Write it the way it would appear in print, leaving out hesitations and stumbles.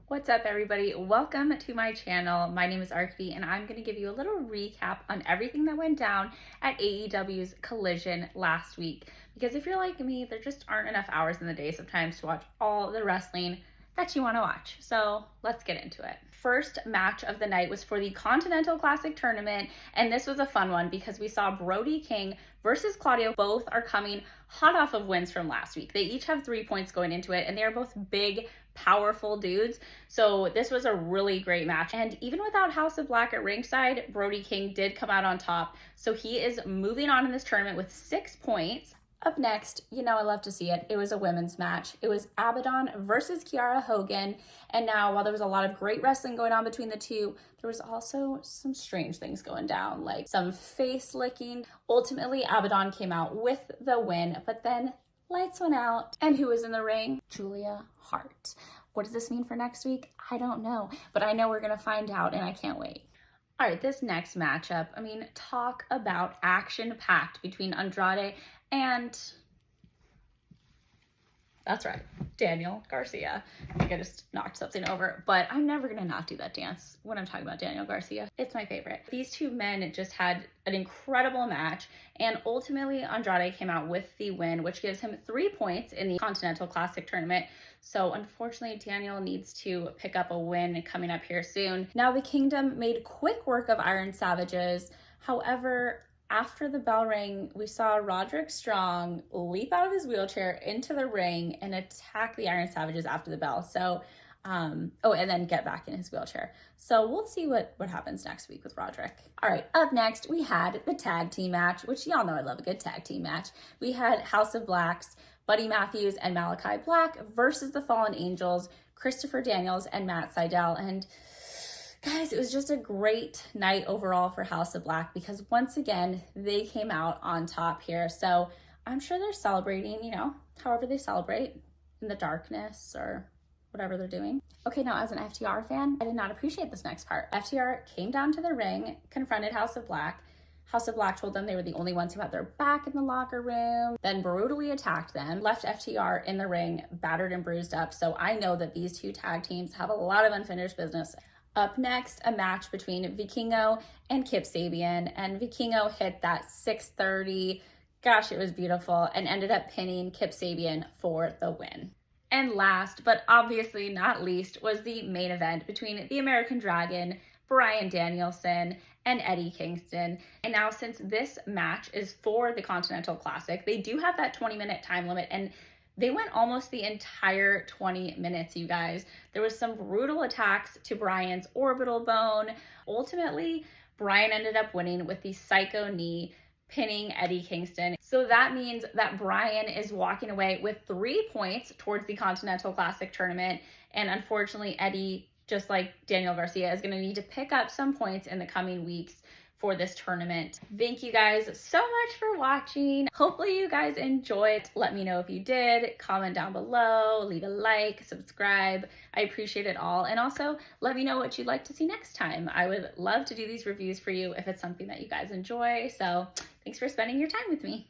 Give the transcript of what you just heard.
What's up, everybody? Welcome to my channel. My name is Arkady, and I'm going to give you a little recap on everything that went down at AEW's Collision last week. Because if you're like me, there just aren't enough hours in the day sometimes to watch all the wrestling that you want to watch. So let's get into it. First match of the night was for the Continental Classic Tournament, and this was a fun one because we saw Brody King versus Claudio. Both are coming hot off of wins from last week. They each have 3 points going into it, and they are both big, powerful dudes. So this was a really great match. And even without House of Black at ringside, Brody King did come out on top. So he is moving on in this tournament with 6 points. Up next, you know I love to see it. It was a women's match. It was Abadon versus Kiera Hogan. And now, while there was a lot of great wrestling going on between the two, there was also some strange things going down, like some face licking. Ultimately, Abadon came out with the win, but then lights went out. And who was in the ring? Julia Hart. What does this mean for next week? I don't know, but I know we're gonna find out, and I can't wait. All right, this next matchup, talk about action-packed between Andrade and, that's right, Daniel Garcia. I think I just knocked something over, but I'm never gonna not do that dance when I'm talking about Daniel Garcia. It's my favorite. These two men just had an incredible match, and ultimately Andrade came out with the win, which gives him 3 points in the Continental Classic Tournament. So unfortunately, Daniel needs to pick up a win coming up here soon. Now the Kingdom made quick work of Iron Savages. However, after the bell rang, we saw Roderick Strong leap out of his wheelchair into the ring and attack the Iron Savages after the bell. So, and then get back in his wheelchair. So we'll see what happens next week with Roderick. All right, up next, we had the tag team match, which y'all know I love a good tag team match. We had House of Blacks, Buddy Matthews and Malachi Black versus the Fallen Angels, Christopher Daniels and Matt Sydal. And guys, it was just a great night overall for House of Black because once again, they came out on top here. So I'm sure they're celebrating, however they celebrate in the darkness or whatever they're doing. Okay, now as an FTR fan, I did not appreciate this next part. FTR came down to the ring, confronted House of Black. House of Black told them they were the only ones who had their back in the locker room, then brutally attacked them, left FTR in the ring, battered and bruised up. So I know that these two tag teams have a lot of unfinished business. Up next, a match between Vikingo and Kip Sabian, and Vikingo hit that 630. Gosh, it was beautiful, and ended up pinning Kip Sabian for the win. And last, but obviously not least, was the main event between the American Dragon, Bryan Danielson, and Eddie Kingston. And now, since this match is for the Continental Classic, they do have that 20-minute time limit, and they went almost the entire 20 minutes, you guys. There was some brutal attacks to Bryan's orbital bone. Ultimately, Bryan ended up winning with the Psycho Knee, pinning Eddie Kingston. So that means that Bryan is walking away with 3 points towards the Continental Classic Tournament. And unfortunately, Eddie, just like Daniel Garcia, is going to need to pick up some points in the coming weeks for this tournament. Thank you guys so much for watching. Hopefully you guys enjoyed. Let me know if you did. Comment down below, leave a like, subscribe. I appreciate it all. And also let me know what you'd like to see next time. I would love to do these reviews for you if it's something that you guys enjoy. So thanks for spending your time with me.